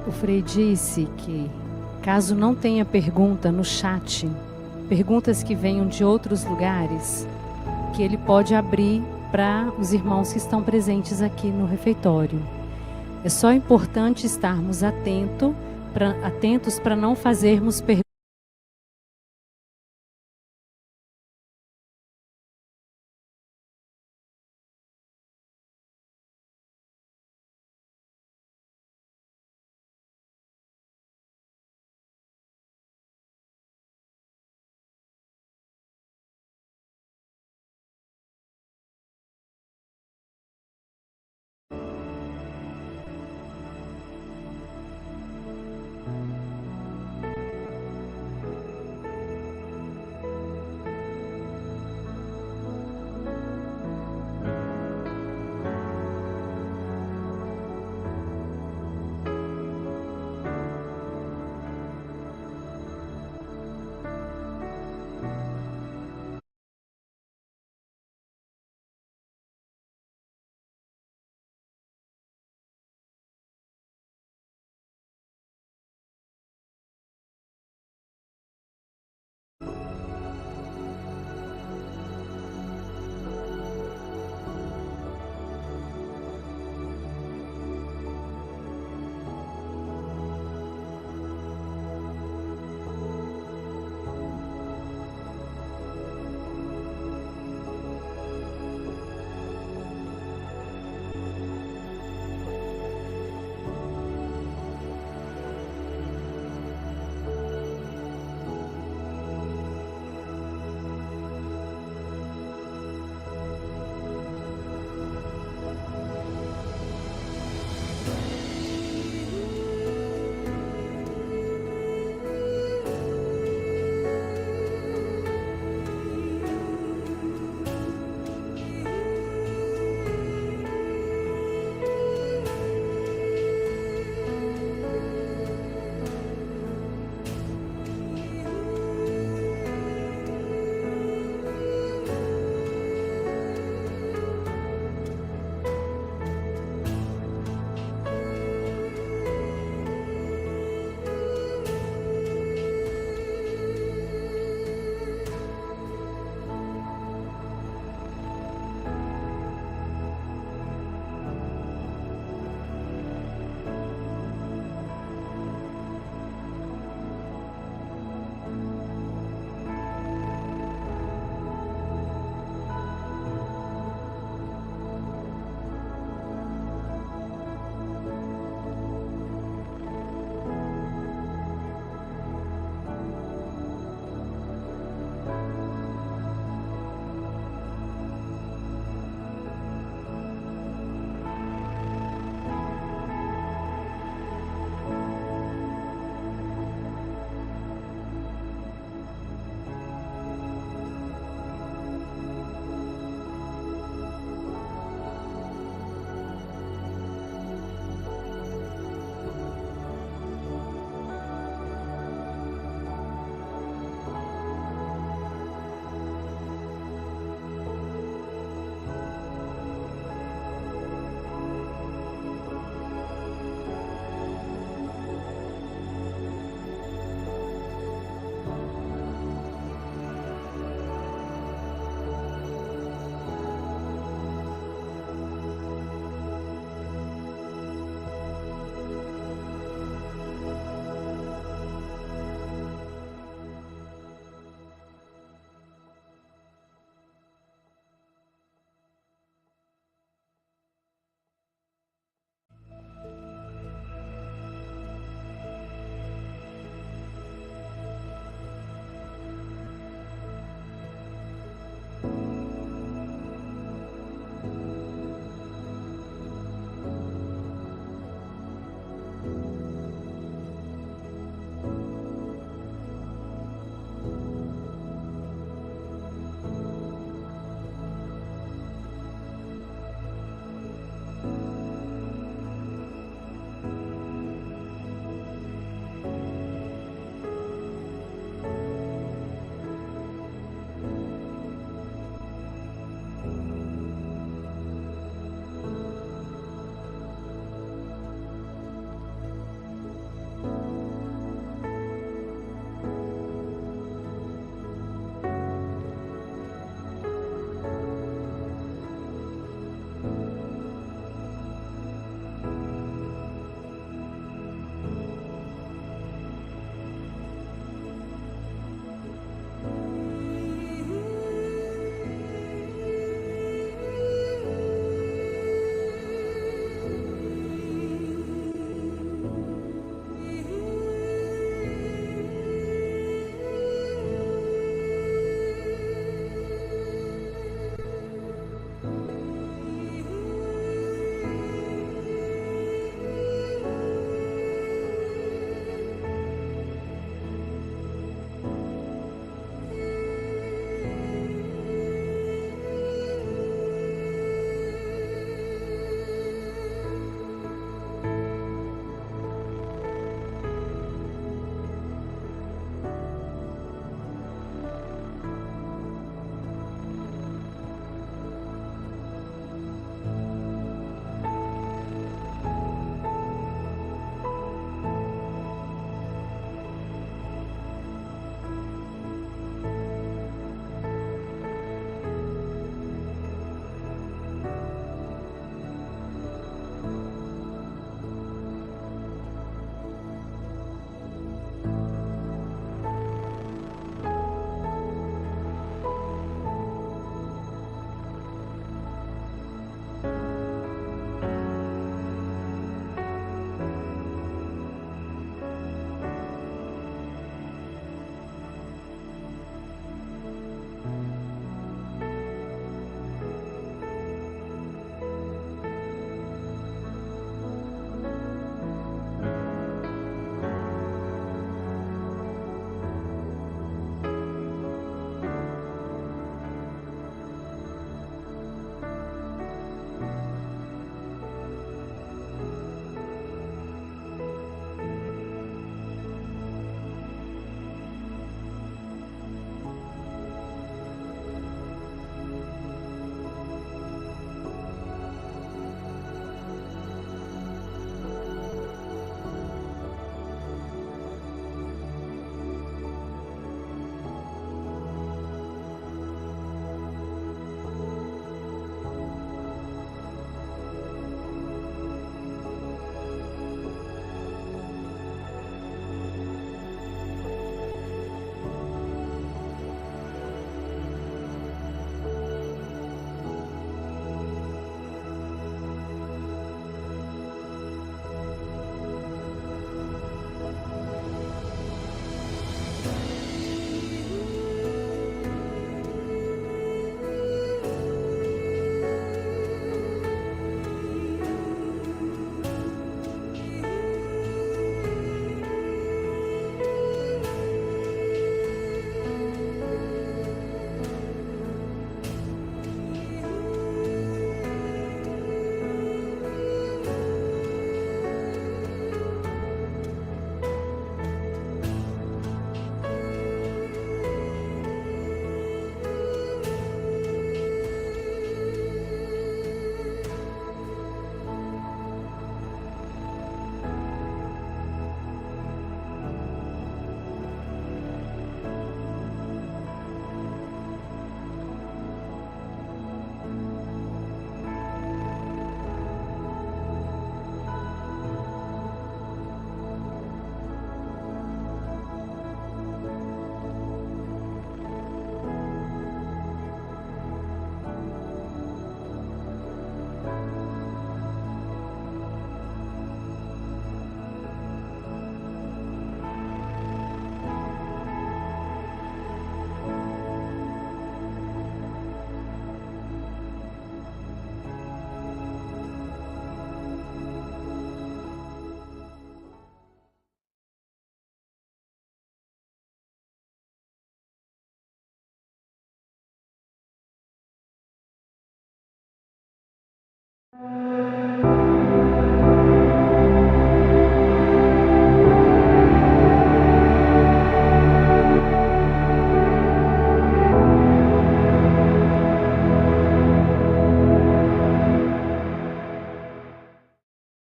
O Frei disse que, caso não tenha pergunta no chat, perguntas que venham de outros lugares, que ele pode abrir para os irmãos que estão presentes aqui no refeitório. É só importante estarmos atentos para não fazermos perguntas.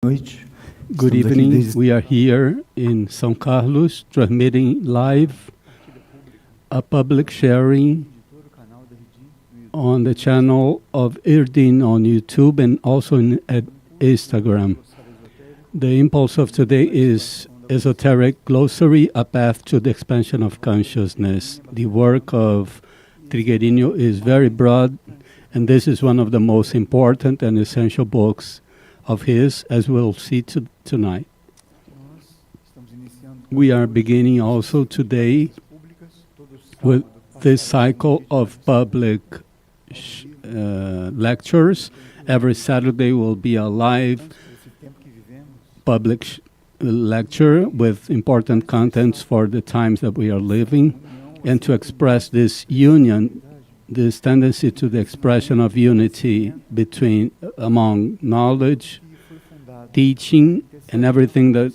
Good evening. We are here in São Carlos, transmitting live a public sharing on the channel of Irdin on YouTube and also at Instagram. The impulse of today is Esoteric Glossary, A Path to the Expansion of Consciousness. The work of Trigueirinho is very broad, and this is one of the most important and essential books of his, as we'll see tonight. We are beginning also today with this cycle of public lectures. Every Saturday will be a live public lecture with important contents for the times that we are living, and to express this union, this tendency to the expression of unity among knowledge, teaching, and everything that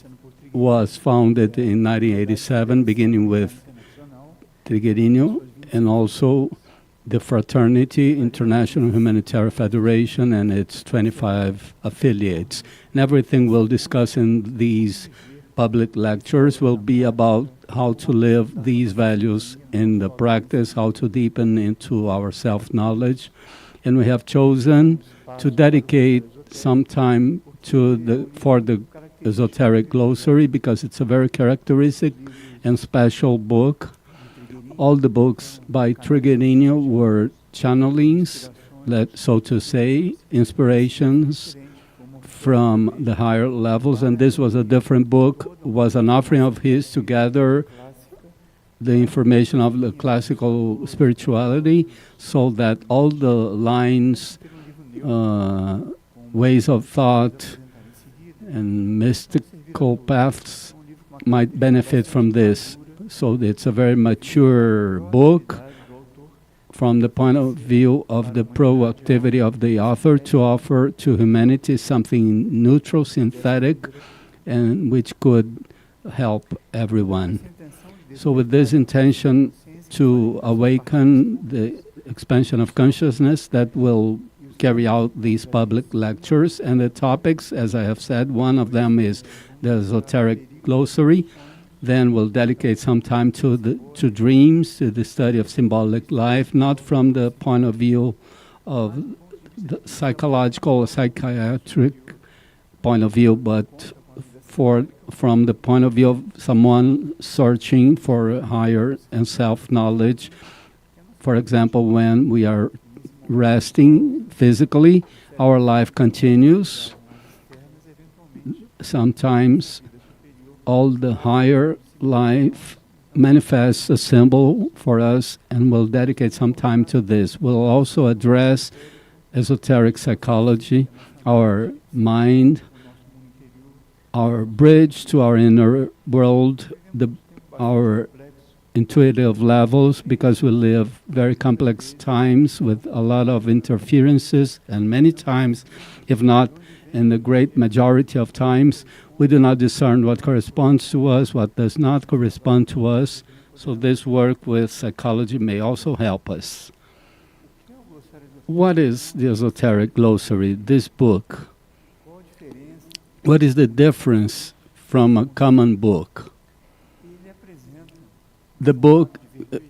was founded in 1987, beginning with Trigueirinho, and also the Fraternity International Humanitarian Federation and its 25 affiliates. And everything we'll discuss in these public lectures will be about how to live these values in the practice, how to deepen into our self-knowledge. And we have chosen to dedicate some time for the Esoteric Glossary because it's a very characteristic and special book. All the books by Trigueirinho were channelings, so to say, inspirations from the higher levels, and this was a different book, was an offering of his to gather the information of the classical spirituality, so that all the lines, ways of thought, and mystical paths might benefit from this. So it's a very mature book from the point of view of the proactivity of the author to offer to humanity something neutral, synthetic, and which could help everyone. So with this intention to awaken the expansion of consciousness, that will carry out these public lectures. And the topics, as I have said, one of them is the Esoteric Glossary. Then we'll dedicate some time to dreams, to the study of symbolic life, not from the point of view of the psychological or psychiatric point of view, but from the point of view of someone searching for higher and self-knowledge. For example, when we are resting physically, our life continues. Sometimes all the higher life manifests a symbol for us, and we'll dedicate some time to this. We'll also address esoteric psychology, our mind, our bridge to our inner world, our intuitive levels, because we live very complex times with a lot of interferences, and many times, if not in the great majority of times, we do not discern what corresponds to us, what does not correspond to us. So this work with psychology may also help us. What is the Esoteric Glossary, this book? What is the difference from a common book? The book,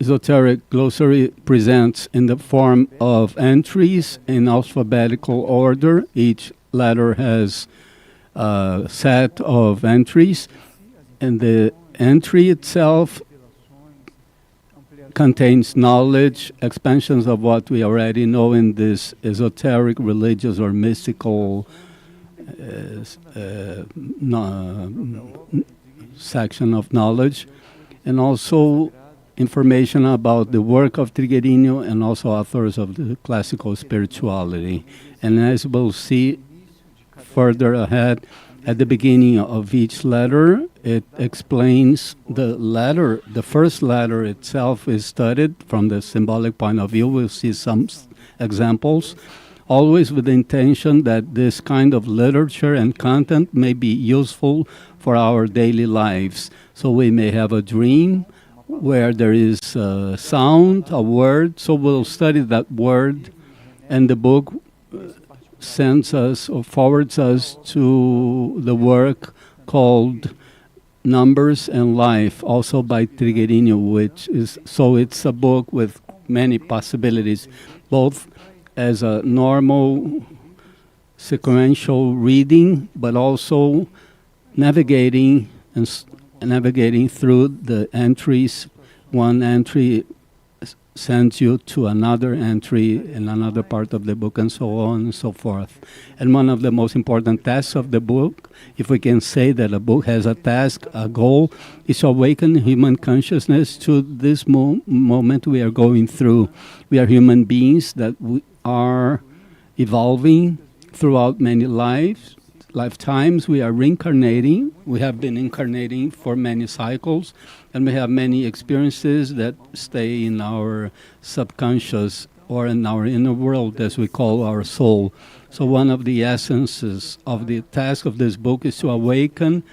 Esoteric Glossary, presents in the form of entries in alphabetical order. Each letter has a set of entries, and the entry itself contains knowledge, expansions of what we already know in this esoteric, religious, or mystical section of knowledge, and also information about the work of Trigueirinho and also authors of the classical spirituality. And as we'll see further ahead, at the beginning of each letter, it explains the letter. The first letter itself is studied from the symbolic point of view. We'll see some examples, always with the intention that this kind of literature and content may be useful for our daily lives. So we may have a dream where there is a sound, a word, so we'll study that word, and the book sends us or forwards us to the work called Numbers and Life, also by Trigueirinho, it's a book with many possibilities, both as a normal sequential reading, but also navigating navigating through the entries. One entry sends you to another entry in another part of the book, and so on and so forth. And one of the most important tasks of the book, if we can say that a book has a task, a goal, is to awaken human consciousness to this moment we are going through. We are human beings that we are evolving throughout many lifetimes. We are reincarnating. We have been incarnating for many cycles, and we have many experiences that stay in our subconscious or in our inner world, as we call our soul. So one of the essences of the task of this book is to awaken,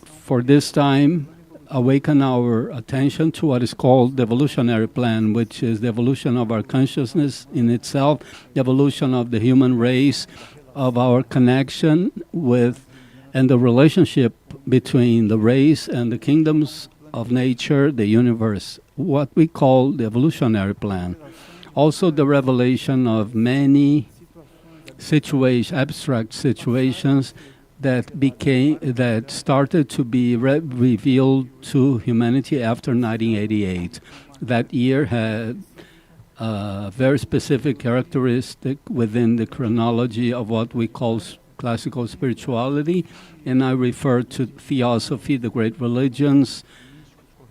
for this time, awaken our attention to what is called the evolutionary plan, which is the evolution of our consciousness in itself, the evolution of the human race, of our connection with and the relationship between the race and the kingdoms of nature, the universe, what we call the evolutionary plan. Also the revelation of many abstract situations that started to be revealed to humanity after 1988. That year had a very specific characteristic within the chronology of what we call classical spirituality, and I refer to theosophy, the great religions,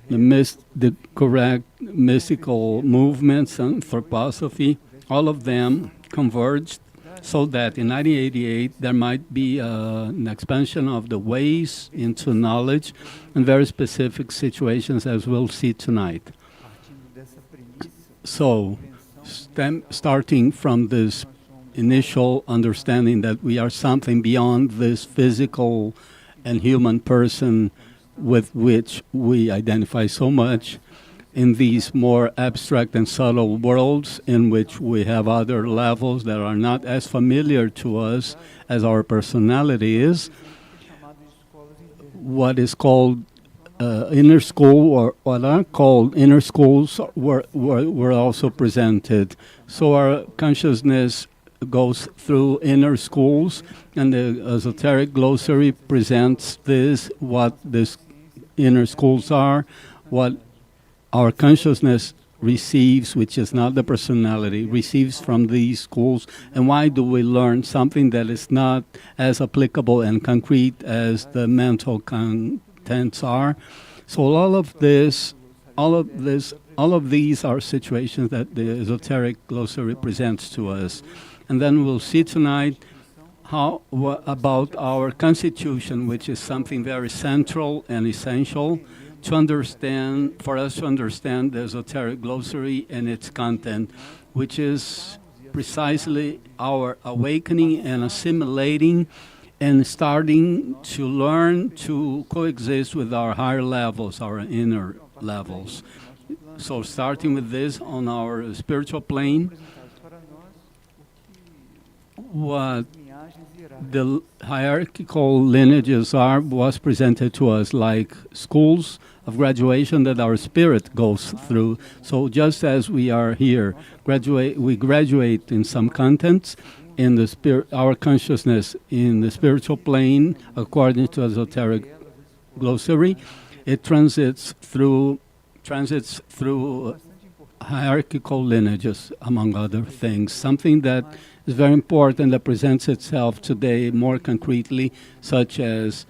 the correct mystical movements, anthroposophy. All of them converged so that in 1988 there might be an expansion of the ways into knowledge in very specific situations, as we'll see tonight. So, starting from this initial understanding that we are something beyond this physical and human person with which we identify so much, in these more abstract and subtle worlds in which we have other levels that are not as familiar to us as our personality is, what is called inner school, or what are called inner schools, were also presented. So our consciousness goes through inner schools, and the Esoteric Glossary presents what these inner schools are, what our consciousness receives, which is not the personality, receives from these schools, and why do we learn something that is not as applicable and concrete as the mental contents are. So all of these are situations that the Esoteric Glossary presents to us. And then we'll see tonight about our constitution, which is something very central and essential for us to understand the Esoteric Glossary and its content, which is precisely our awakening and assimilating and starting to learn to coexist with our higher levels, our inner levels. So starting with this on our spiritual plane, what the hierarchical lineages was presented to us like schools of graduation that our spirit goes through. So just as we are here, we graduate in some contents in the spirit, our consciousness in the spiritual plane, according to Esoteric Glossary, it transits through hierarchical lineages, among other things. Something that is very important that presents itself today more concretely, such as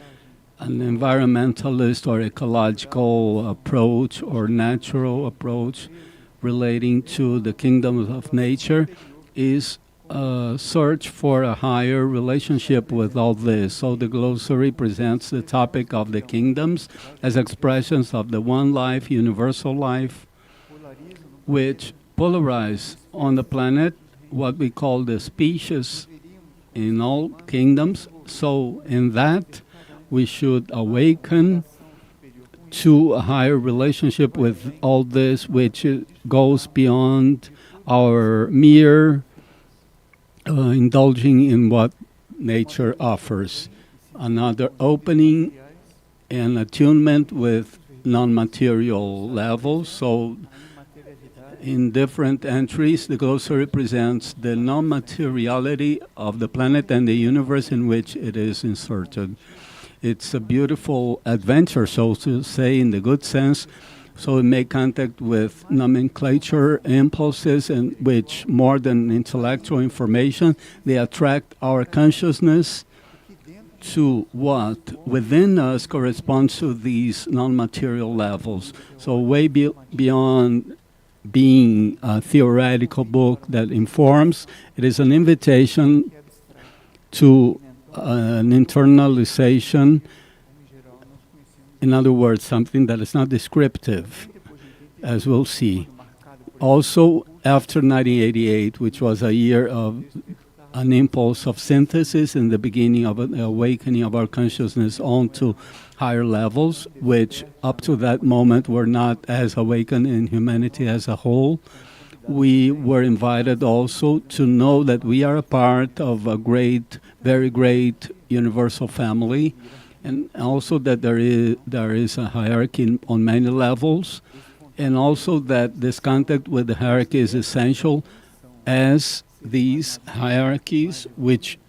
an environmentalist or ecological approach or natural approach relating to the kingdoms of nature, is a search for a higher relationship with all this. So the glossary presents the topic of the kingdoms as expressions of the one life, universal life, which polarize on the planet what we call the species in all kingdoms. So in that, we should awaken to a higher relationship with all this, which goes beyond our mere indulging in what nature offers. Another opening and attunement with non-material levels. So in different entries, the glossary presents the non-materiality of the planet and the universe in which it is inserted. It's a beautiful adventure, so to say, in the good sense. So we make contact with nomenclature impulses, in which, more than intellectual information, they attract our consciousness to what within us corresponds to these non-material levels. So way beyond being a theoretical book that informs, it is an invitation to an internalization. In other words, something that is not descriptive, as we'll see. Also, after 1988, which was a year of an impulse of synthesis and the beginning of an awakening of our consciousness onto higher levels, which up to that moment were not as awakened in humanity as a whole, we were invited also to know that we are a part of a great, very great universal family, and also that there is a hierarchy on many levels, and also that this contact with the hierarchy is essential, as these hierarchies,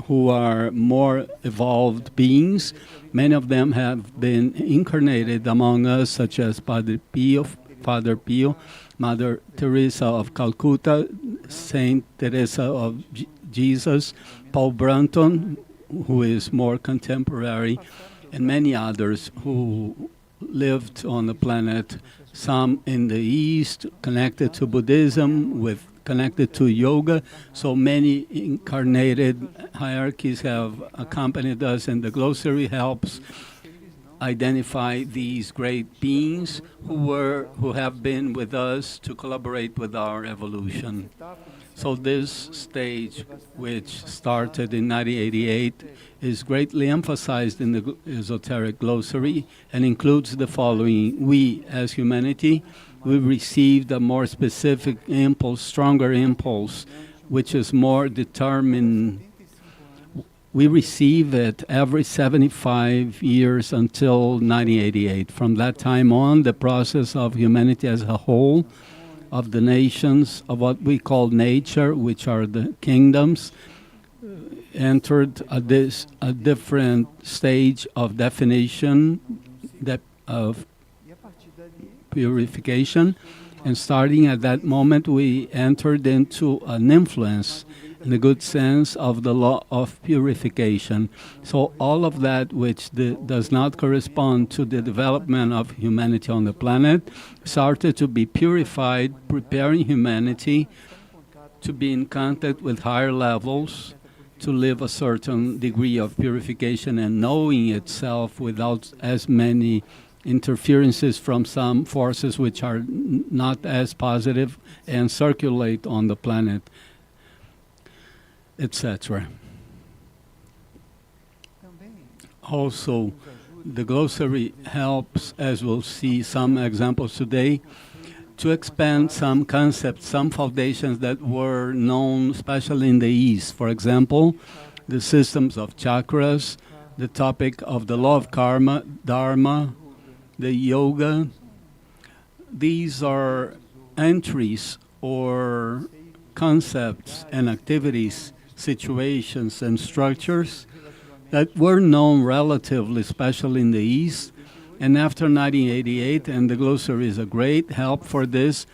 who are more evolved beings, many of them have been incarnated among us, such as Padre Pio, Father Pio, Mother Teresa of Calcutta, Saint Teresa of Jesus, Paul Brunton, who is more contemporary, and many others who lived on the planet, some in the East, connected to Buddhism, connected to yoga. So many incarnated hierarchies have accompanied us, and the glossary helps identify these great beings who have been with us to collaborate with our evolution. So this stage, which started in 1988, is greatly emphasized in the Esoteric Glossary and includes the following. We, as humanity, we received a more specific impulse, stronger impulse, which is more determined. We receive it every 75 years until 1988. From that time on, the process of humanity as a whole, of the nations, of what we call nature, which are the kingdoms, entered a different stage of definition, of purification, and starting at that moment we entered into an influence, in the good sense, of the law of purification. So all of that which does not correspond to the development of humanity on the planet started to be purified, preparing humanity to be in contact with higher levels, to live a certain degree of purification and knowing itself without as many interferences from some forces which are not as positive and circulate on the planet, etc. Also, the glossary helps, as we'll see some examples today, to expand some concepts, some foundations that were known, especially in the East. For example, the systems of chakras, the topic of the law of karma, dharma, the yoga. These are entries or concepts and activities, situations and structures that were known relatively, especially in the East. And after 1988, and the glossary is a great help for this,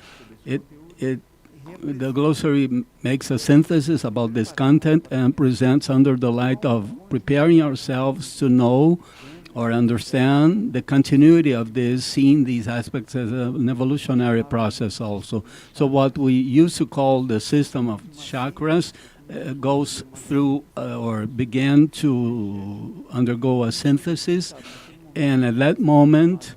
the glossary makes a synthesis about this content and presents under the light of preparing ourselves to know or understand the continuity of this, seeing these aspects as an evolutionary process also. So what we used to call the system of chakras goes through or began to undergo a synthesis, and at that moment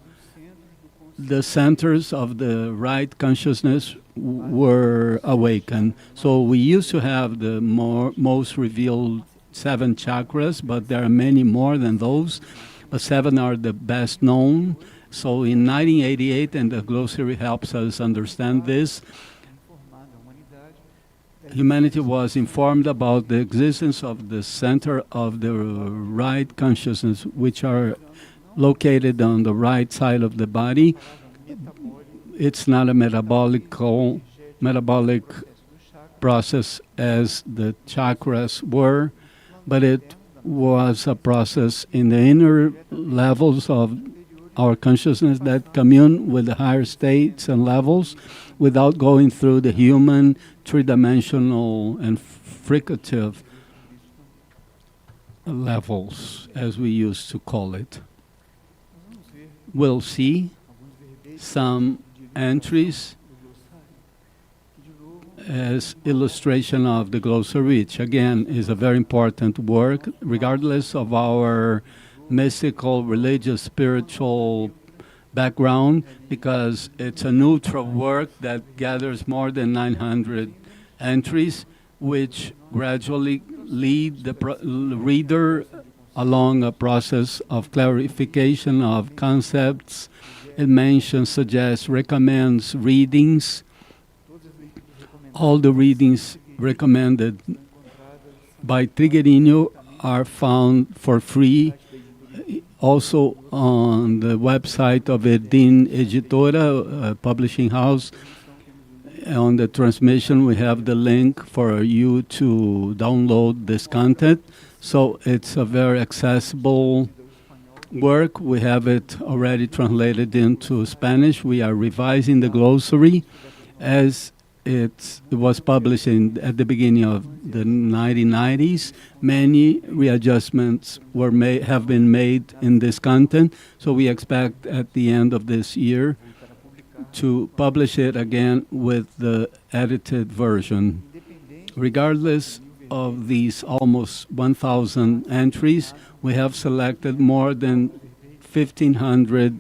the centers of the right consciousness were awakened. So we used to have the most revealed 7 chakras, but there are many more than those. But 7 are the best known. So in 1988, and the glossary helps us understand this, humanity was informed about the existence of the center of the right consciousness, which are located on the right side of the body. It's not a metabolic process as the chakras were, but it was a process in the inner levels of our consciousness that commune with the higher states and levels without going through the human, three-dimensional, and fricative levels, as we used to call it. We'll see some entries as illustration of the glossary, which again is a very important work, regardless of our mystical, religious, spiritual background, because it's a neutral work that gathers more than 900 entries, which gradually lead the reader along a process of clarification of concepts. It mentions, suggests, recommends readings. All the readings recommended by Trigueirinho are found for free also on the website of Irdin Editora, publishing house. On the transmission, we have the link for you to download this content. So it's a very accessible work. We have it already translated into Spanish. We are revising the glossary as it was published at the beginning of the 1990s. Many readjustments have been made in this content, so we expect at the end of this year to publish it again with the edited version. Regardless of these almost 1,000 entries, we have selected more than 1,500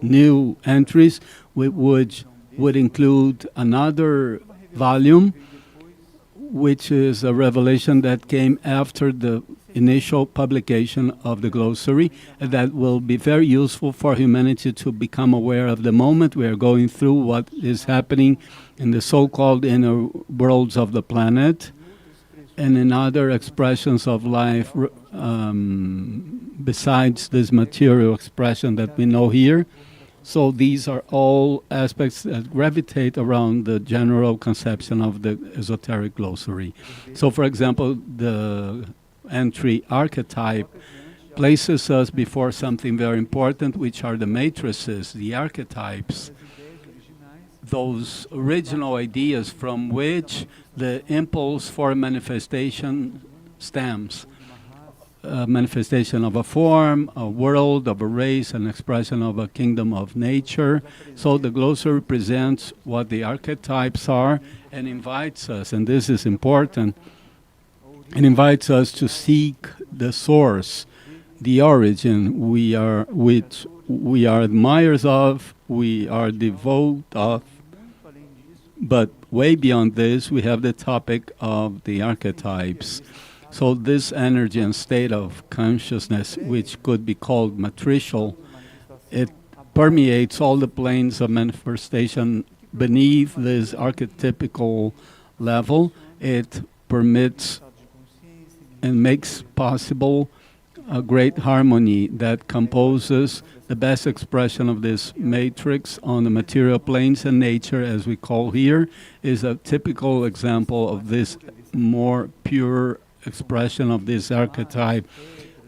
new entries, which would include another volume, which is a revelation that came after the initial publication of the glossary, and that will be very useful for humanity to become aware of the moment we are going through, what is happening in the so-called inner worlds of the planet, and in other expressions of life besides this material expression that we know here. So these are all aspects that gravitate around the general conception of the esoteric glossary. So, for example, the entry archetype places us before something very important, which are the matrices, the archetypes, those original ideas from which the impulse for manifestation stems. Manifestation of a form, a world, of a race, an expression of a kingdom of nature. So the glossary presents what the archetypes are and invites us, and this is important, it invites us to seek the source, the origin which we are admirers of, we are devout of, but way beyond this, we have the topic of the archetypes. So this energy and state of consciousness, which could be called matricial, it permeates all the planes of manifestation beneath this archetypical level. It permits and makes possible a great harmony that composes the best expression of this matrix on the material planes, and nature, as we call here, is a typical example of this more pure expression of this archetype.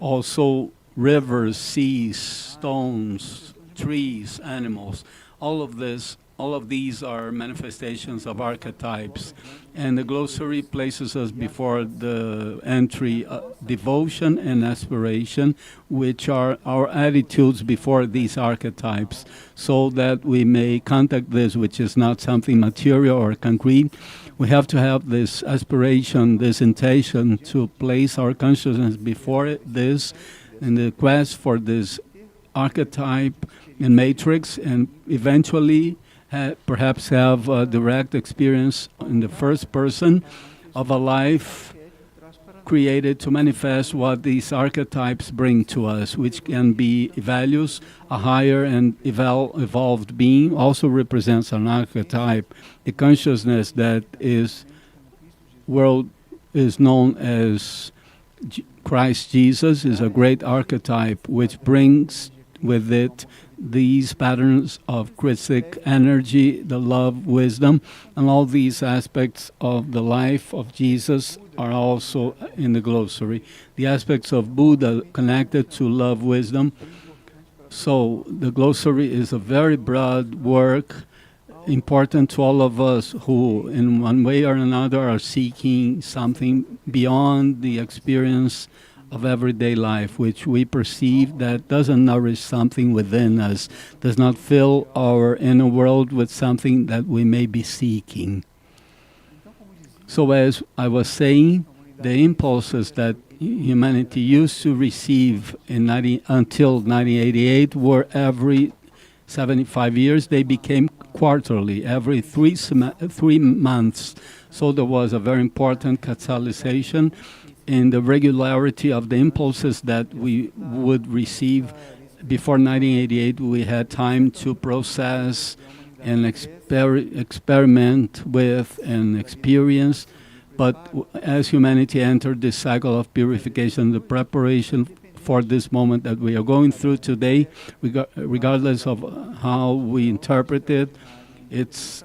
Also rivers, seas, stones, trees, animals, all of these are manifestations of archetypes. And the glossary places us before the entry devotion and aspiration, which are our attitudes before these archetypes, so that we may contact this, which is not something material or concrete. We have to have this aspiration, this intention to place our consciousness before this in the quest for this archetype and matrix, and eventually perhaps have a direct experience in the first person of a life created to manifest what these archetypes bring to us, which can be values. A higher and evolved being also represents an archetype, the consciousness that is world is known as Christ Jesus, is a great archetype which brings with it these patterns of Christic energy, the love, wisdom, and all these aspects of the life of Jesus are also in the glossary. The aspects of Buddha connected to love, wisdom. So the glossary is a very broad work, important to all of us who, in one way or another, are seeking something beyond the experience of everyday life, which we perceive that doesn't nourish something within us, does not fill our inner world with something that we may be seeking. So as I was saying, the impulses that humanity used to receive until 1988 were every 75 years. They became quarterly, every 3 months. So there was a very important catalyzation in the regularity of the impulses that we would receive. Before 1988, we had time to process and experiment with and experience. But as humanity entered this cycle of purification, the preparation for this moment that we are going through today, regardless of how we interpret it, it's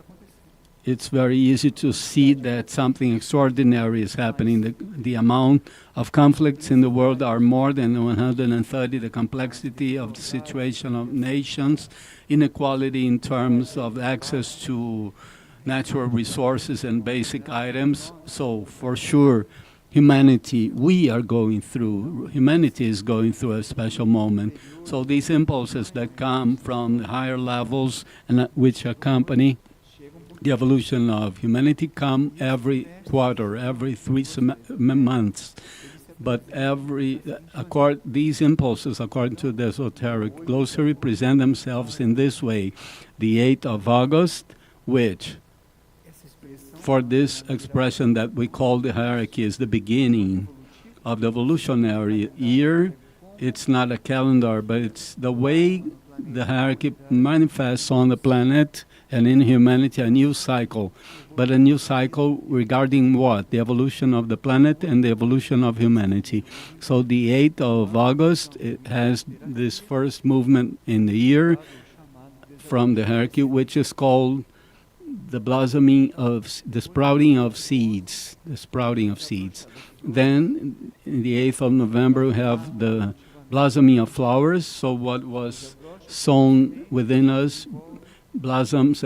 very easy to see that something extraordinary is happening. The amount of conflicts in the world are more than 130. The complexity of the situation of nations, inequality in terms of access to natural resources and basic items. So for sure, humanity is going through a special moment. So these impulses that come from the higher levels and which accompany the evolution of humanity come every quarter, every 3 months. But these impulses, according to the Esoteric Glossary, present themselves in this way. The 8th of August, which, for this expression that we call the hierarchy, is the beginning of the evolutionary year. It's not a calendar, but it's the way the hierarchy manifests on the planet and in humanity, a new cycle. But a new cycle regarding what? The evolution of the planet and the evolution of humanity. So the 8th of August, it has this first movement in the year from the hierarchy, which is called the sprouting of seeds. Then, in the 8th of November, we have the blossoming of flowers. So what was sown within us blossoms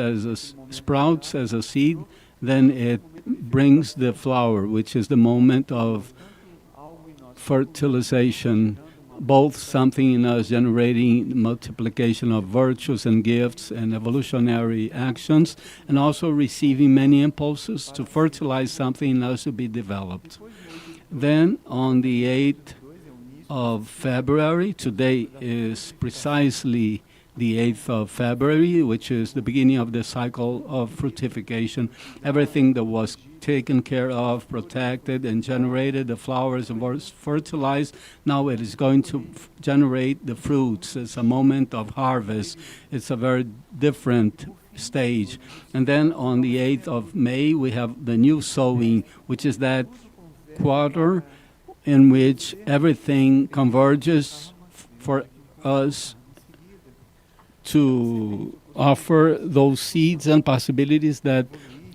sprouts as a seed, then it brings the flower, which is the moment of fertilization, both something in us generating multiplication of virtues and gifts and evolutionary actions, and also receiving many impulses to fertilize something in us to be developed. Then on the 8th of February, today is precisely the 8th of February, which is the beginning of the cycle of fructification. Everything that was taken care of, protected, and generated, the flowers and fertilized, now it is going to generate the fruits. It's a moment of harvest. It's a very different stage. And then on the 8th of May, we have the new sowing, which is that quarter in which everything converges for us to offer those seeds and possibilities that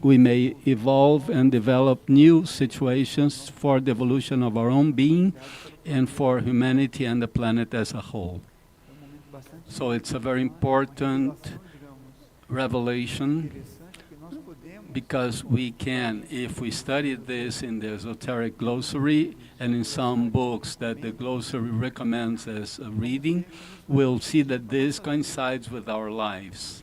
we may evolve and develop new situations for the evolution of our own being and for humanity and the planet as a whole. So it's a very important revelation, because we can, if we study this in the Esoteric Glossary and in some books that the glossary recommends as a reading, we'll see that this coincides with our lives.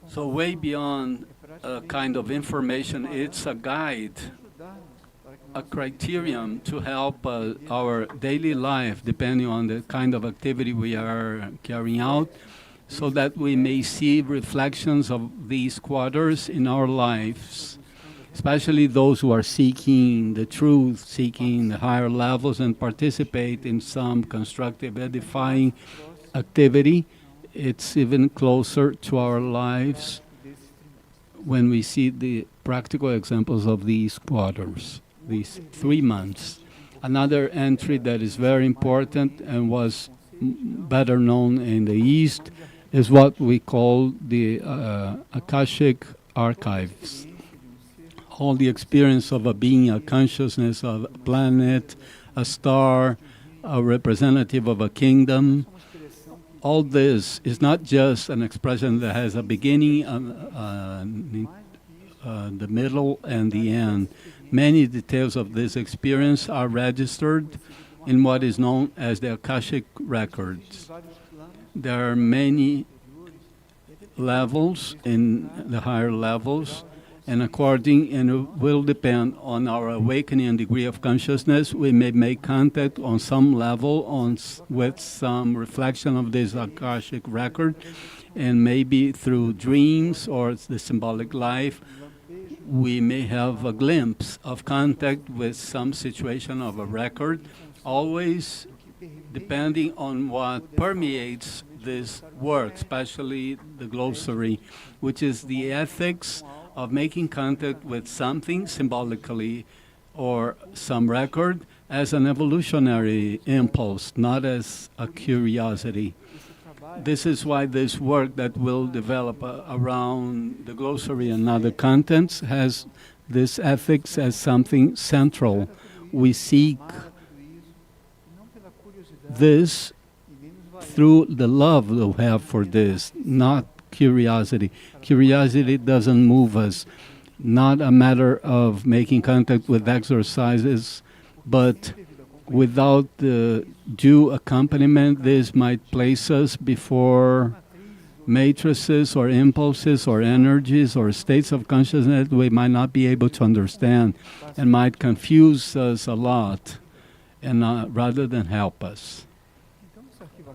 So way beyond a kind of information, it's a guide, a criterion to help our daily life, depending on the kind of activity we are carrying out, so that we may see reflections of these quarters in our lives, especially those who are seeking the truth, seeking the higher levels, and participate in some constructive, edifying activity. It's even closer to our lives when we see the practical examples of these quarters, these 3 months. Another entry that is very important and was better known in the East is what we call the Akashic Archives. All the experience of a being, a consciousness of a planet, a star, a representative of a kingdom. All this is not just an expression that has a beginning, the middle, and the end. Many details of this experience are registered in what is known as the Akashic records. There are many levels in the higher levels, and it will depend on our awakening and degree of consciousness. We may make contact on some level with some reflection of this Akashic record, and maybe through dreams or the symbolic life, we may have a glimpse of contact with some situation of a record, always depending on what permeates this work, especially the glossary, which is the ethics of making contact with something symbolically or some record as an evolutionary impulse, not as a curiosity. This is why this work that will develop around the glossary and other contents has this ethics as something central. We seek this through the love that we have for this, not curiosity. Curiosity doesn't move us, not a matter of making contact with exercises, but without the due accompaniment, this might place us before matrices or impulses or energies or states of consciousness we might not be able to understand and might confuse us a lot and rather than help us.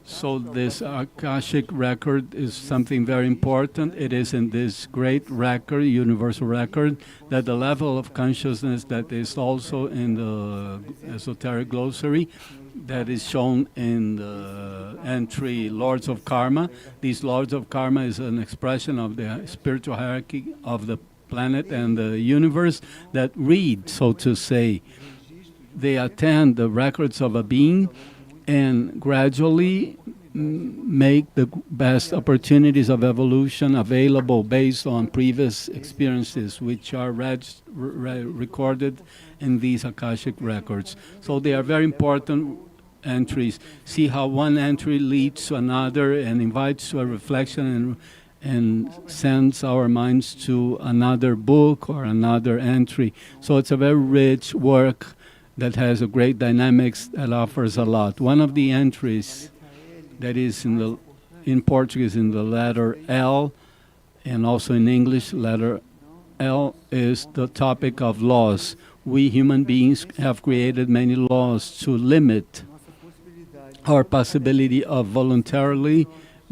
So this Akashic record is something very important. It is in this great record, universal record, that the level of consciousness that is also in the Esoteric Glossary, that is shown in the entry Lords of Karma. These Lords of Karma is an expression of the spiritual hierarchy of the planet and the universe that read, so to say. They attend the records of a being and gradually make the best opportunities of evolution available based on previous experiences, which are recorded in these Akashic records. So they are very important entries. See how one entry leads to another and invites to a reflection and sends our minds to another book or another entry. So it's a very rich work that has a great dynamics that offers a lot. One of the entries that is in Portuguese in the letter L, and also in English letter L, is the topic of laws. We human beings have created many laws to limit our possibility of voluntarily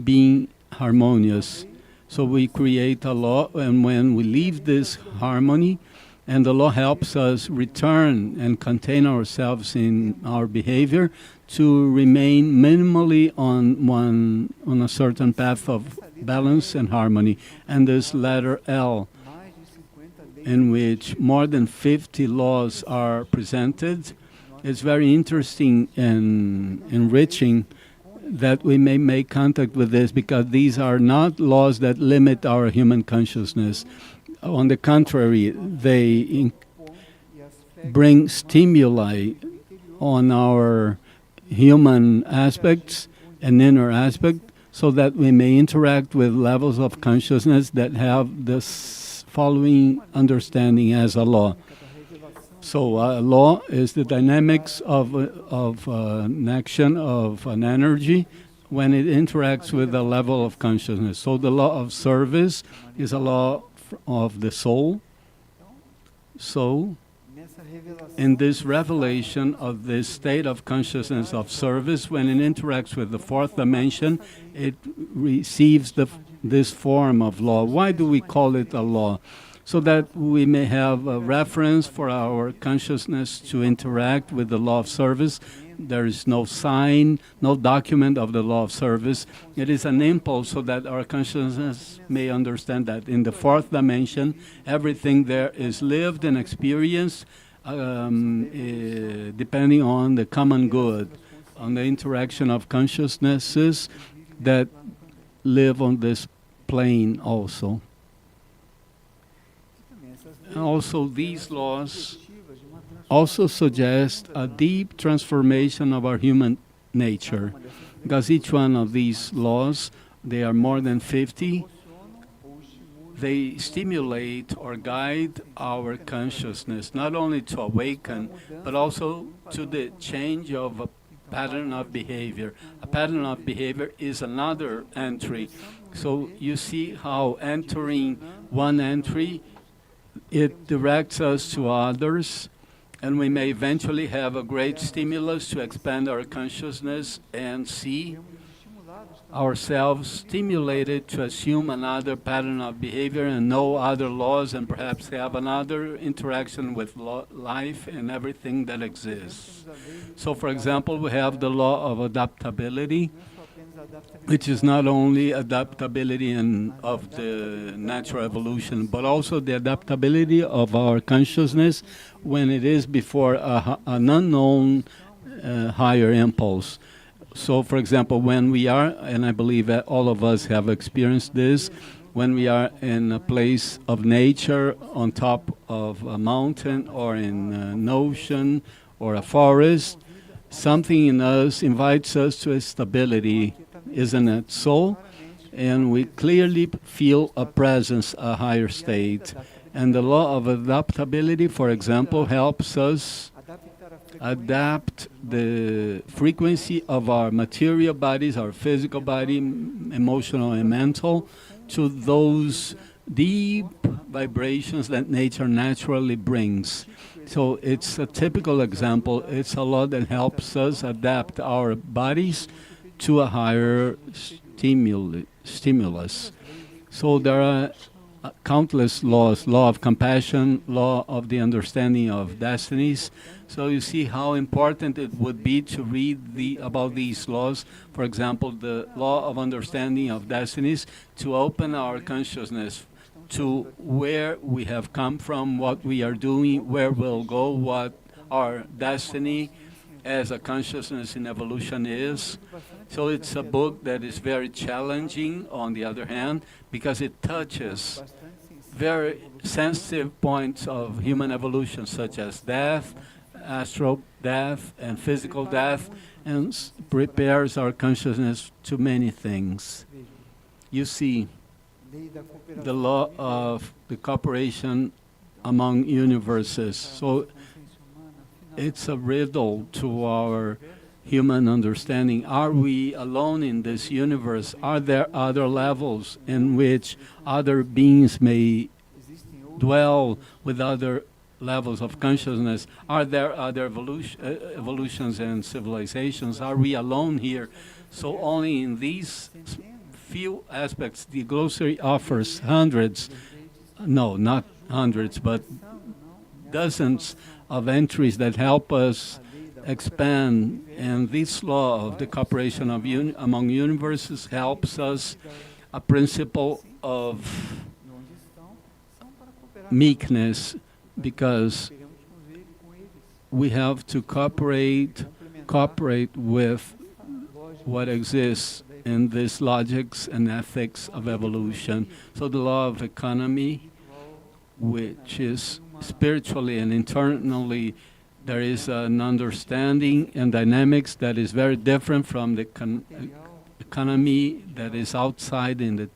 being harmonious. So we create a law, and when we leave this harmony, and the law helps us return and contain ourselves in our behavior to remain minimally on a certain path of balance and harmony. And this letter L, in which more than 50 laws are presented, is very interesting and enriching that we may make contact with this, because these are not laws that limit our human consciousness. On the contrary, they bring stimuli on our human aspects and inner aspect, so that we may interact with levels of consciousness that have this following understanding as a law. So a law is the dynamics of an action, of an energy, when it interacts with a level of consciousness. So the law of service is a law of the soul. So in this revelation of this state of consciousness of service, when it interacts with the fourth dimension, it receives this form of law. Why do we call it a law? So that we may have a reference for our consciousness to interact with the law of service, There is no sign, no document of the law of service. It is an impulse so that our consciousness may understand that in the fourth dimension, everything there is lived and experienced depending on the common good, on the interaction of consciousnesses that live on this plane also. And also these laws also suggest a deep transformation of our human nature, because each one of these laws, they are more than 50, they stimulate or guide our consciousness, not only to awaken, but also to the change of a pattern of behavior. A pattern of behavior is another entry. So you see how entering one entry, it directs us to others, and we may eventually have a great stimulus to expand our consciousness and see ourselves stimulated to assume another pattern of behavior and know other laws, and perhaps have another interaction with life and everything that exists. So, for example, we have the law of adaptability, which is not only adaptability of the natural evolution, but also the adaptability of our consciousness when it is before an unknown higher impulse. So, for example, when we are, and I believe that all of us have experienced this, when we are in a place of nature, on top of a mountain or in an ocean or a forest, something in us invites us to a stability, isn't it so? And we clearly feel a presence, a higher state. And the law of adaptability, for example, helps us adapt the frequency of our material bodies, our physical body, emotional and mental, to those deep vibrations that nature naturally brings. So it's a typical example. It's a law that helps us adapt our bodies to a higher stimulus. So there are countless laws, law of compassion, law of the understanding of destinies. So you see how important it would be to read about these laws. For example, the law of understanding of destinies, to open our consciousness to where we have come from, what we are doing, where we'll go, what our destiny as a consciousness in evolution is. So it's a book that is very challenging, on the other hand, because it touches very sensitive points of human evolution, such as death, astral death, and physical death, and prepares our consciousness to many things. You see, the law of the cooperation among universes. So it's a riddle to our human understanding. Are we alone in this universe? Are there other levels in which other beings may dwell with other levels of consciousness? Are there other evolutions and civilizations? Are we alone here? So only in these few aspects, the glossary offers not hundreds, but dozens of entries that help us expand. And this law of the cooperation of among universes helps us a principle of meekness, because we have to cooperate with what exists in these logics and ethics of evolution. So the law of economy, which is spiritually and internally, there is an understanding and dynamics that is very different from the economy that is outside in the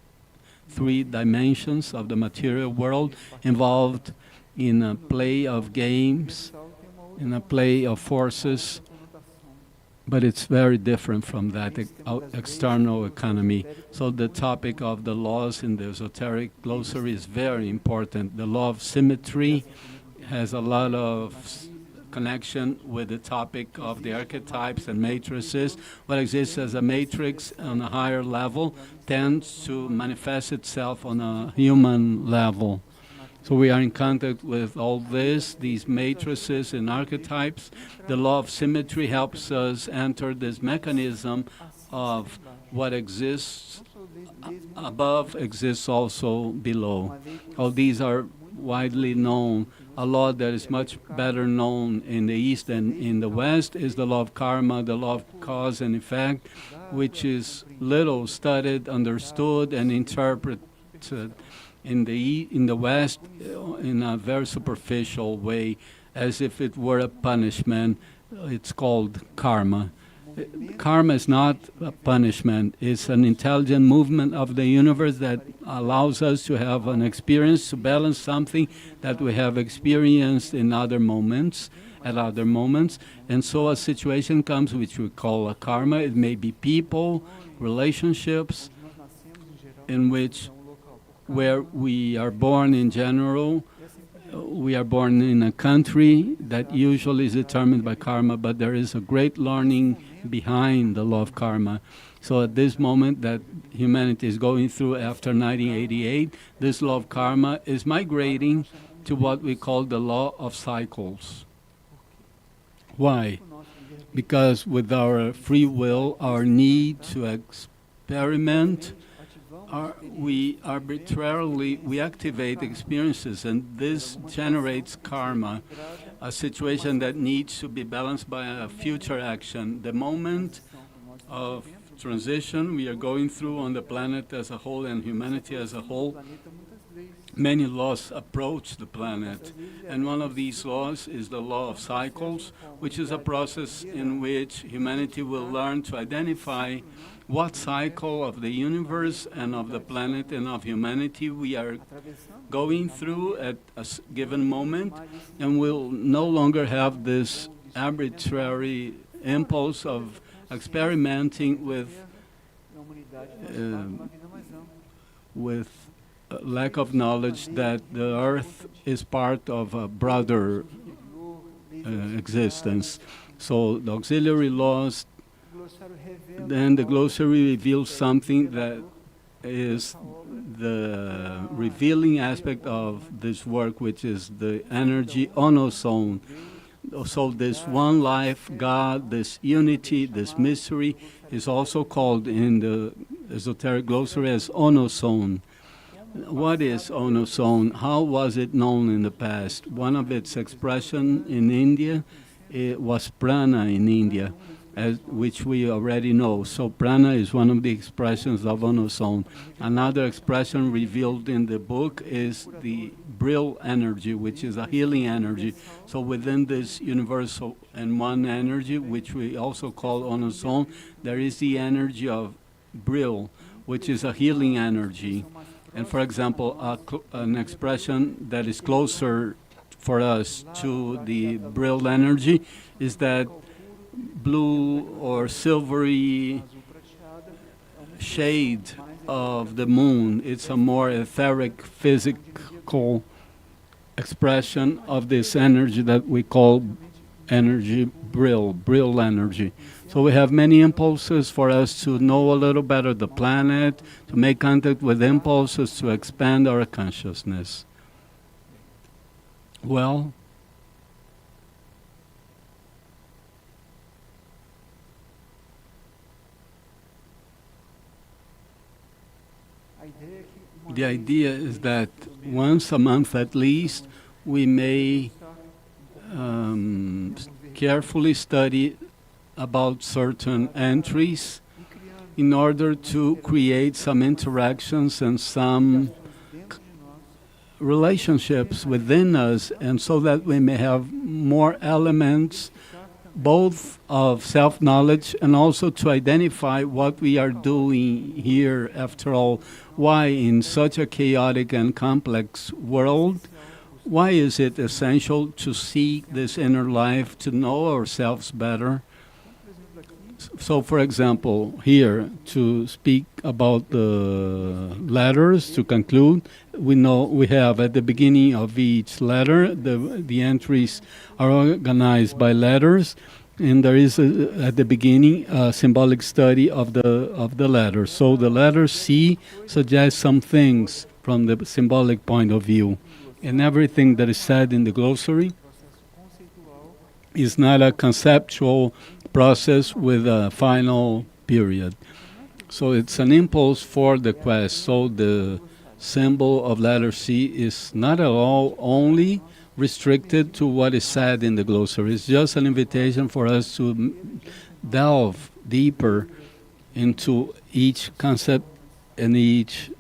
three dimensions of the material world, involved in a play of games, in a play of forces, but it's very different from that external economy. So the topic of the laws in the Esoteric Glossary is very important. The law of symmetry has a lot of connection with the topic of the archetypes and matrices. What exists as a matrix on a higher level tends to manifest itself on a human level. So we are in contact with all this, these matrices and archetypes. The law of symmetry helps us enter this mechanism of what exists above exists also below. All these are widely known. A law that is much better known in the East than in the West is the law of karma, the law of cause and effect, which is little studied, understood, and interpreted in the West in a very superficial way, as if it were a punishment. It's called karma. Karma is not a punishment. It's an intelligent movement of the universe that allows us to have an experience, to balance something that we have experienced in other moments, at other moments. And so a situation comes which we call a karma. It may be people, relationships, in which where we are born in general. We are born in a country that usually is determined by karma, but there is a great learning behind the law of karma. So at this moment that humanity is going through after 1988, this law of karma is migrating to what we call the law of cycles. Why? Because with our free will, our need to experiment, we arbitrarily activate experiences, and this generates karma, a situation that needs to be balanced by a future action. The moment of transition we are going through on the planet as a whole and humanity as a whole, many laws approach the planet, and one of these laws is the law of cycles, which is a process in which humanity will learn to identify what cycle of the universe and of the planet and of humanity we are going through at a given moment, and we'll no longer have this arbitrary impulse of experimenting with lack of knowledge that the earth is part of a broader existence. So the auxiliary laws, then the glossary reveals something that is the revealing aspect of this work, which is the energy onoson. So this one life, God, this unity, this mystery is also called in the Esoteric Glossary as onoson. What is onoson? How was it known in the past? One of its expression in India, it was prana in India, which we already know. So prana is one of the expressions of onoson. Another expression revealed in the book is the Brill energy, which is a healing energy. So within this universal and one energy, which we also call onoson, there is the energy of Brill, which is a healing energy. And for example, an expression that is closer for us to the Brill energy is that blue or silvery shade of the moon. It's a more etheric, physical expression of this energy that we call energy Brill energy. So we have many impulses for us to know a little better the planet, to make contact with impulses to expand our consciousness. Well, the idea is that once a month at least, we may carefully study about certain entries in order to create some interactions and some relationships within us, and so that we may have more elements both of self-knowledge and also to identify what we are doing here. After all, why in such a chaotic and complex world, why is it essential to seek this inner life, to know ourselves better? So, for example, here, to speak about the letters, to conclude, we know we have at the beginning of each letter, the entries are organized by letters, and there is at the beginning a symbolic study of the letters. So the letter C suggests some things from the symbolic point of view. and everything that is said in the glossary is not a conceptual process with a final period. So it's an impulse for the quest. So the symbol of letter C is not at all only restricted to what is said in the glossary. It's just an invitation for us to delve deeper into each concept and each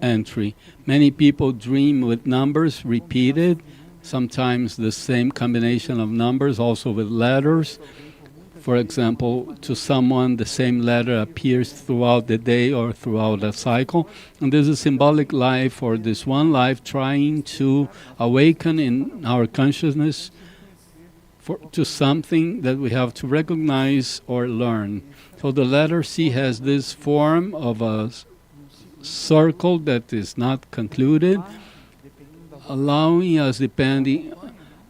entry. Many people dream with numbers repeated, sometimes the same combination of numbers, also with letters. For example, to someone, the same letter appears throughout the day or throughout a cycle. And there's a symbolic life, or this one life, trying to awaken in our consciousness to something that we have to recognize or learn. So the letter C has this form of a circle that is not concluded, allowing us, depending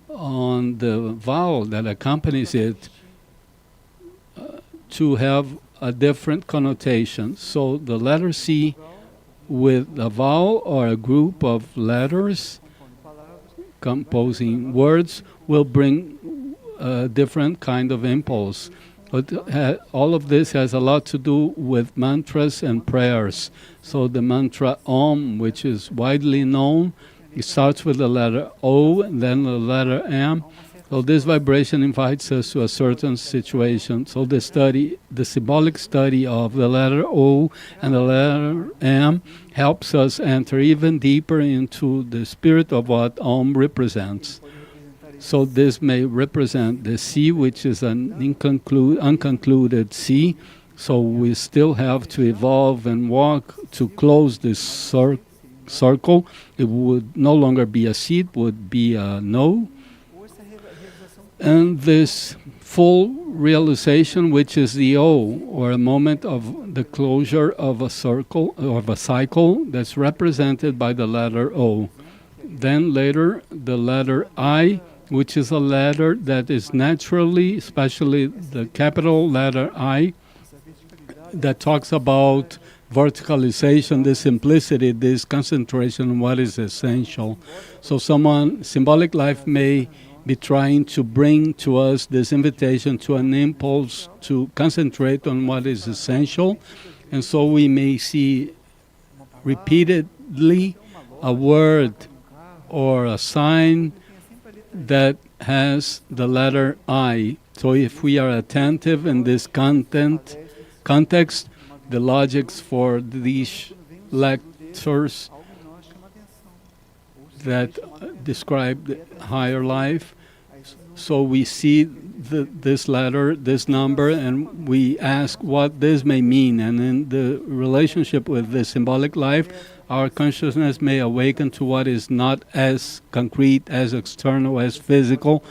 on the vowel that accompanies it, to have a different connotation. So the letter C with a vowel or a group of letters composing words will bring a different kind of impulse. But all of this has a lot to do with mantras and prayers. So the mantra Om, which is widely known, it starts with the letter O and then the letter M. So this vibration invites us to a certain situation. So the symbolic study of the letter O and the letter M helps us enter even deeper into the spirit of what Om represents. So this may represent the C, which is an unconcluded C. So we still have to evolve and walk to close this circle. It would no longer be a C, it would be a no. And this full realization, which is the O, or a moment of the closure of a circle, of a cycle, that's represented by the letter O. Then later, the letter I, which is a letter that is naturally, especially the capital letter I, that talks about verticalization, this simplicity, this concentration on what is essential. So symbolic life may be trying to bring to us this invitation to an impulse to concentrate on what is essential. And so we may see repeatedly a word or a sign that has the letter I. So if we are attentive in this context, the logics for these lectures that describe the higher life. So we see this letter, this number, and we ask what this may mean. And in the relationship with the symbolic life, our consciousness may awaken to what is not as concrete, as external, as physical,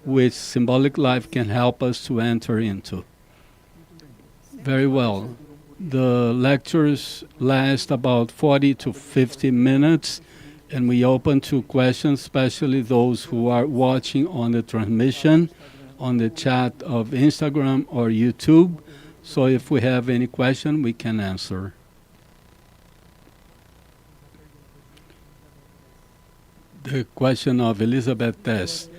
which symbolic life can help us to enter into. Very well. The lectures last about 40 to 50 minutes. And we open to questions, especially those who are watching on the transmission, on the chat of Instagram or YouTube. So if we have any question, we can answer. The question of Elizabeth Tess.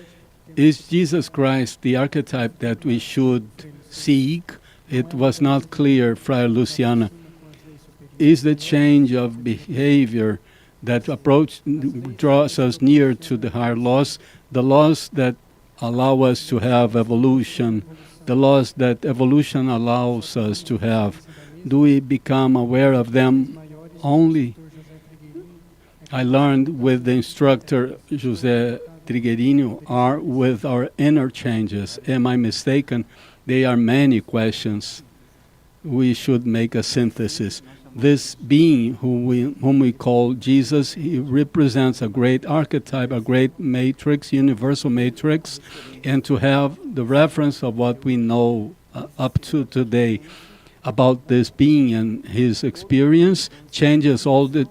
Is Jesus Christ the archetype that we should seek? It was not clear, Friar Luciano. Is the change of behavior that draws us near to the higher laws, the laws that allow us to have evolution, the laws that evolution allows us to have? Do we become aware of them only? I learned with the instructor, José Trigueirinho, are with our inner changes. Am I mistaken? They are many questions. We should make a synthesis. This being whom we call Jesus, he represents a great archetype, a great matrix, universal matrix, and to have the reference of what we know up to today about this being and his experience changes all the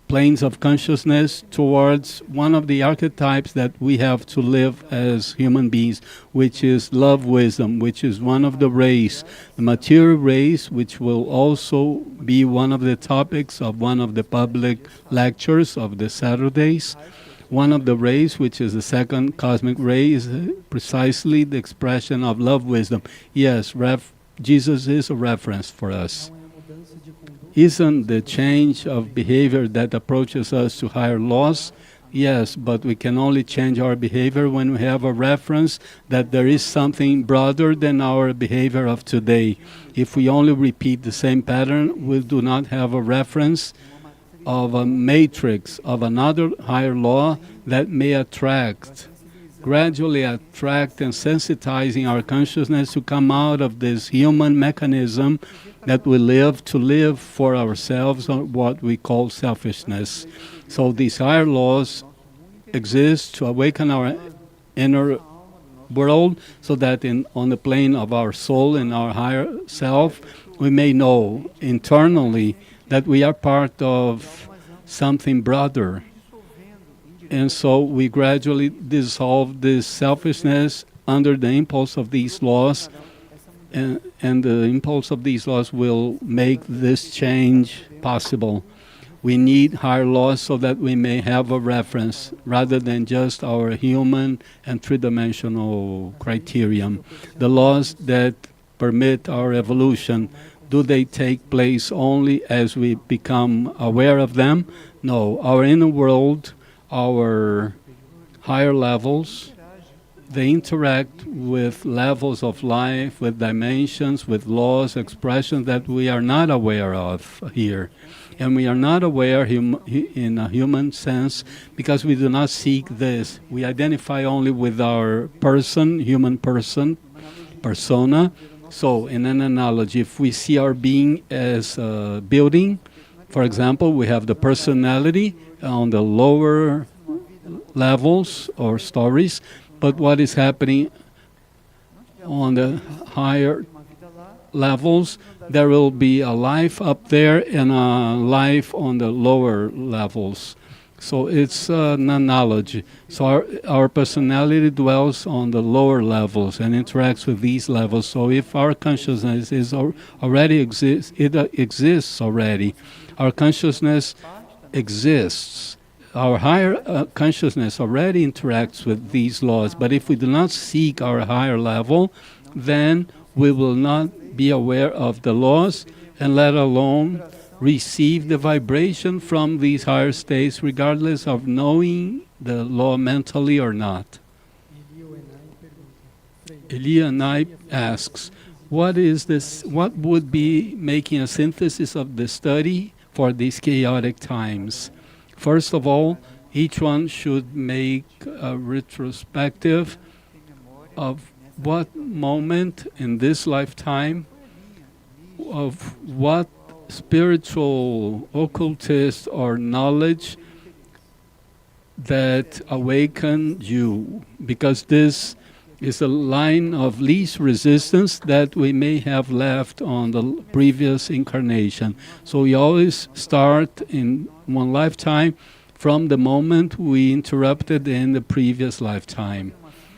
planes of consciousness towards one of the archetypes that we have to live as human beings, which is love wisdom, which is one of the rays, the material rays, which will also be one of the topics of one of the public lectures of the Saturdays. one of the rays, which is the second cosmic ray, is precisely the expression of love wisdom. Yes, Jesus is a reference for us. Isn't the change of behavior that approaches us to higher laws? Yes, but we can only change our behavior when we have a reference that there is something broader than our behavior of today. If we only repeat the same pattern, we do not have a reference of a matrix, of another higher law that may gradually attract and sensitizing our consciousness to come out of this human mechanism that we live to live for ourselves, or what we call selfishness. So these higher laws exist to awaken our inner world, so that on the plane of our soul and our higher self, we may know internally that we are part of something broader. And so we gradually dissolve this selfishness under the impulse of these laws, and the impulse of these laws will make this change possible. We need higher laws so that we may have a reference rather than just our human and three-dimensional criterion. The laws that permit our evolution, do they take place only as we become aware of them? No. Our inner world, our higher levels, they interact with levels of life, with dimensions, with laws, expressions that we are not aware of here. And we are not aware in a human sense because we do not seek this. We identify only with our human persona. So in an analogy, if we see our being as a building, for example, we have the personality on the lower levels or stories, but what is happening on the higher levels, there will be a life up there and a life on the lower levels. So it's an analogy. So our personality dwells on the lower levels and interacts with these levels. So if our consciousness it exists already. Our consciousness exists. Our higher consciousness already interacts with these laws. But if we do not seek our higher level, then we will not be aware of the laws, and let alone receive the vibration from these higher states, regardless of knowing the law mentally or not. Elianai asks, what is this? What would be making a synthesis of the study for these chaotic times? First of all, each one should make a retrospective of what moment in this lifetime, of what spiritual occultist or knowledge that awakened you, because this is a line of least resistance that we may have left on the previous incarnation. So we always start in one lifetime from the moment we interrupted in the previous lifetime.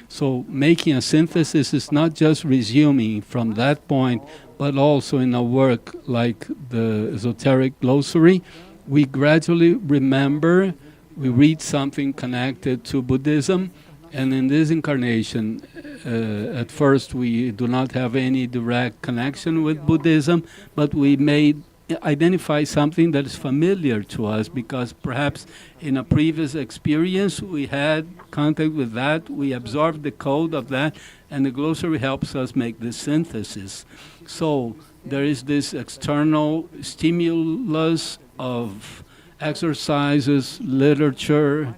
So making a synthesis is not just resuming from that point, but also in a work like the Esoteric Glossary, we gradually remember, we read something connected to Buddhism, and in this incarnation, at first we do not have any direct connection with Buddhism, but we may identify something that is familiar to us because perhaps in a previous experience we had contact with that, we absorbed the code of that, and the glossary helps us make this synthesis. So there is this external stimulus of exercises, literature.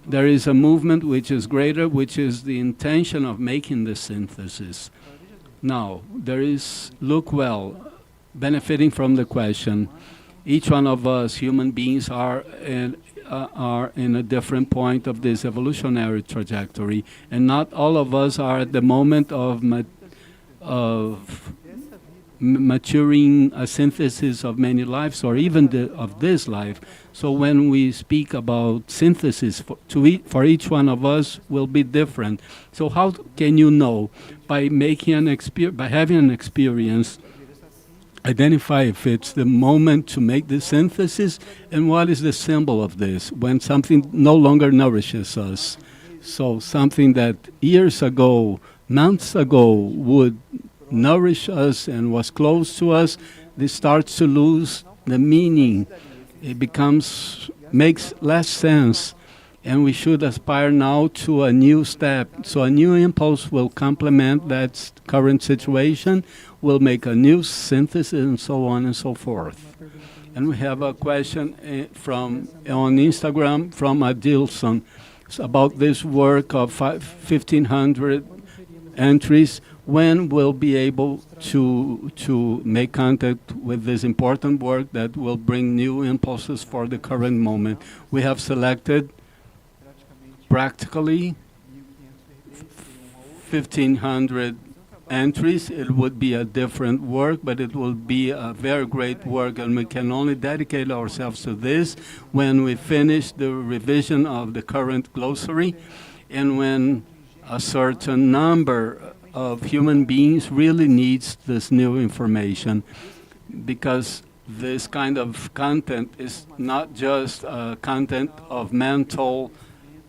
There is a movement which is greater, which is the intention of making the synthesis. Now, there is, look well, benefiting from the question, each one of us, human beings, are in a different point of this evolutionary trajectory, and not all of us are at the moment of maturing a synthesis of many lives, or even of this life. So when we speak about synthesis for each one of us will be different. So how can you know? By making by having an experience identify if it's the moment to make the synthesis and what is the symbol of this when something no longer nourishes us. So something that years ago, months ago would nourish us and was close to us, this starts to lose the meaning. It makes less sense, and we should aspire now to a new step. So a new impulse will complement that current situation, will make a new synthesis, and so on and so forth. And we have a question on Instagram from Adilson. It's about this work of 1,500 entries. When we'll be able to make contact with this important work that will bring new impulses for the current moment. We have selected practically 1,500 entries. It would be a different work, but it will be a very great work, and we can only dedicate ourselves to this when we finish the revision of the current glossary and when a certain number of human beings really needs this new information, because this kind of content is not just content of mental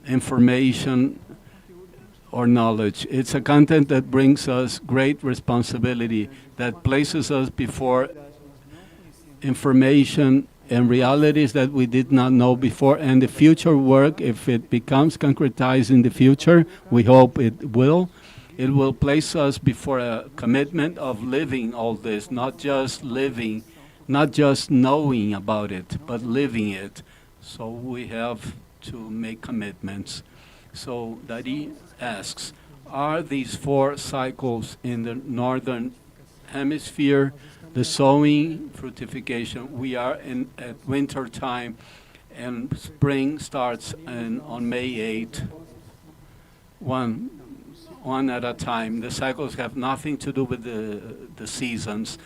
information or knowledge. It's a content that brings us great responsibility, that places us before information and realities that we did not know before. And the future work, if it becomes concretized in the future, we hope it will place us before a commitment of living all this, not just living, not just knowing about it, but living it. So we have to make commitments. So Dari asks, are these 4 cycles in the northern hemisphere, the sowing, fructification? We are at winter time, and spring starts on May 8th, one at a time. The cycles have nothing to do with the seasons,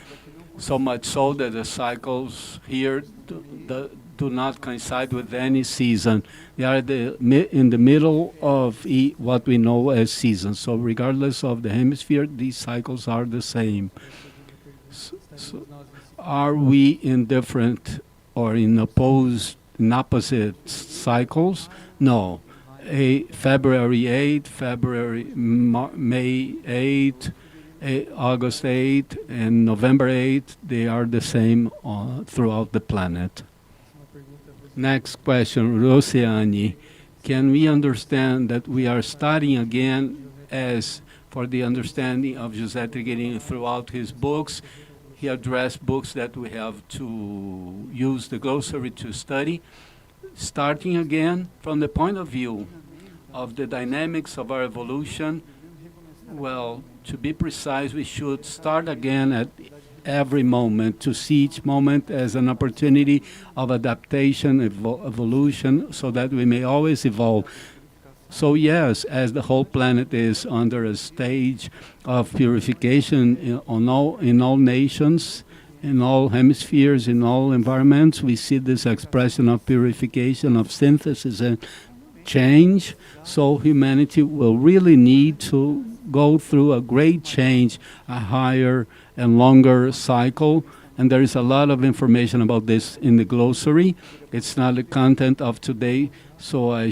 so much so that the cycles here do not coincide with any season. They are in the middle of what we know as seasons. So regardless of the hemisphere, these cycles are the same. So are we in different or in opposite cycles? No. February 8, May 8, August 8, and November 8, they are the same throughout the planet. Next question, Luciani. Can we understand that we are studying again as for the understanding of José Trigueirinho throughout his books? He addressed books that we have to use the glossary to study, starting again from the point of view of the dynamics of our evolution. Well, to be precise, we should start again at every moment, to see each moment as an opportunity of adaptation, evolution, so that we may always evolve. So yes, as the whole planet is under a stage of purification in all nations, in all hemispheres, in all environments, we see this expression of purification, of synthesis and change. So humanity will really need to go through a great change, a higher and longer cycle. And there is a lot of information about this in the glossary. It's not the content of today, so I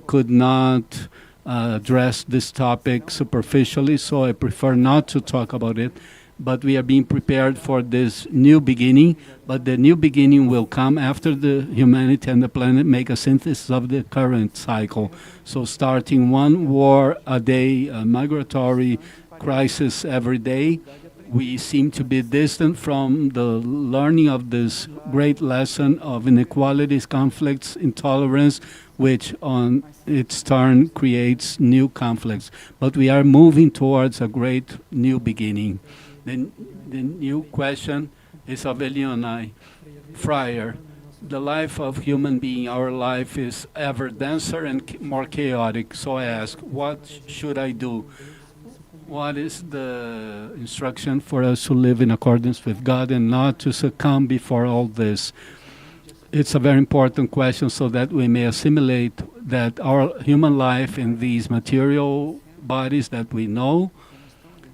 could not address this topic superficially, so I prefer not to talk about it. But we are being prepared for this new beginning, but the new beginning will come after the humanity and the planet make a synthesis of the current cycle. So starting 1 war a day, a migratory crisis every day, we seem to be distant from the learning of this great lesson of inequalities, conflicts, intolerance, which on its turn creates new conflicts. But we are moving towards a great new beginning. The new question is of Elianai. Friar, the life of human being, our life is ever denser and more chaotic. So I ask, what should I do? What is the instruction for us to live in accordance with God and not to succumb before all this? It's a very important question, so that we may assimilate that our human life in these material bodies that we know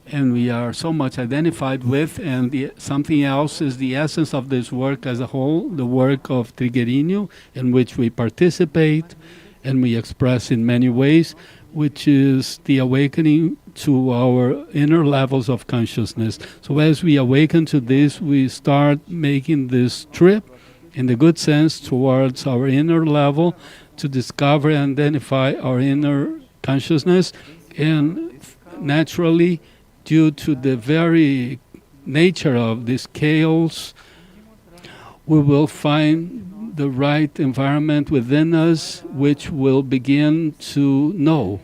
and we are so much identified with, and something else is the essence of this work as a whole, the work of Trigueirinho, in which we participate and we express in many ways, which is the awakening to our inner levels of consciousness. So as we awaken to this, we start making this trip, in the good sense, towards our inner level to discover and identify our inner consciousness, and naturally, due to the very nature of this chaos, we will find the right environment within us which will begin to know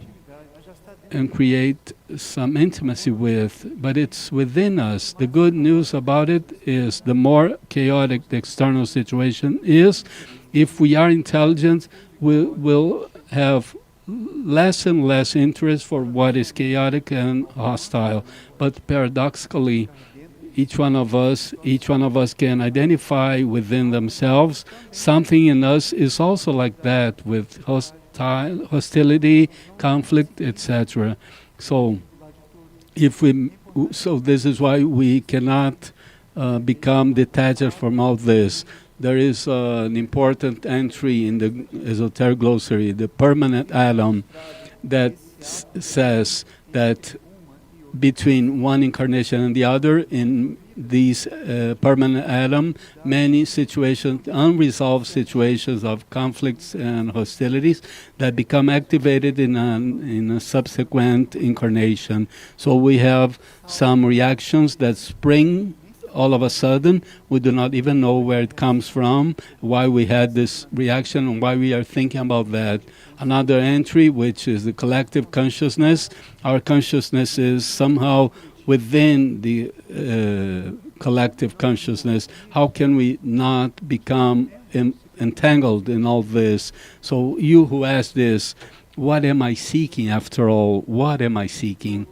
and create some intimacy with, but it's within us. The good news about it is the more chaotic the external situation is, if we are intelligent, we will have less and less interest for what is chaotic and hostile. But paradoxically, each one of us can identify within themselves something in us is also like that, with hostility, conflict, etc. So this is why we cannot become detached from all this. There is an important entry in the Esoteric Glossary, the permanent atom, that says that between one incarnation and the other, in these permanent atom, many situations, unresolved situations of conflicts and hostilities that become activated in a subsequent incarnation. So we have some reactions that spring all of a sudden. We do not even know where it comes from, why we had this reaction, and why we are thinking about that. Another entry, which is the collective consciousness. Our consciousness is somehow within the collective consciousness. How can we not become entangled in all this? So you who asked this, what am I seeking after all? What am I seeking?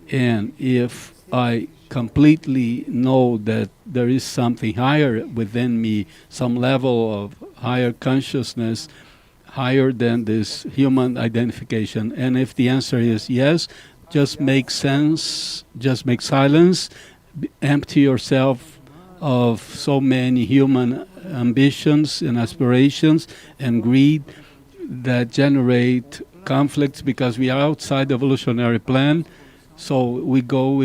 And if I completely know that there is something higher within me, some level of higher consciousness, higher than this human identification. And if the answer is yes, just make sense, just make silence, empty yourself of so many human ambitions and aspirations and greed that generate conflicts, because we are outside the evolutionary plan. So we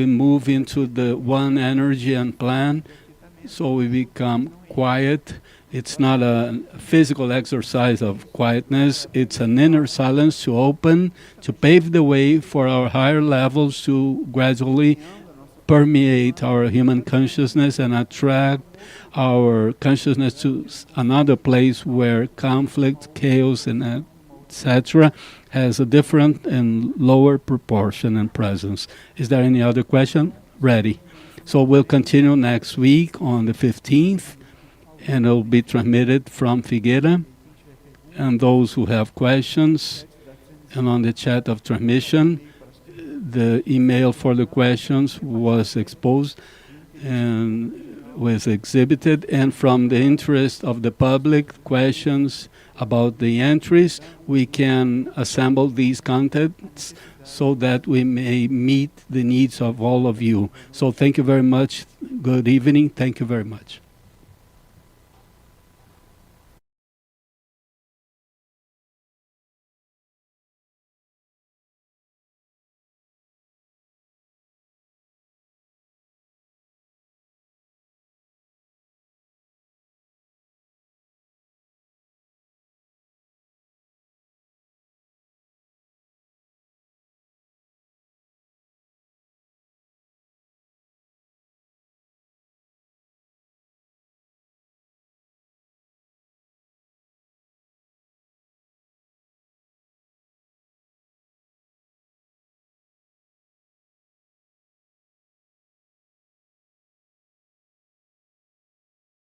move into the one energy and plan, so we become quiet. It's not a physical exercise of quietness, it's an inner silence to open, to pave the way for our higher levels to gradually permeate our human consciousness and attract our consciousness to another place where conflict, chaos, and etc. has a different and lower proportion and presence. Is there any other question? Ready. So we'll continue next week on the 15th, and it will be transmitted from Figueira. And those who have questions, and on the chat of transmission, the email for the questions was exposed and was exhibited, and from the interest of the public, questions about the entries, we can assemble these contents so that we may meet the needs of all of you. So thank you very much. Good evening. Thank you very much.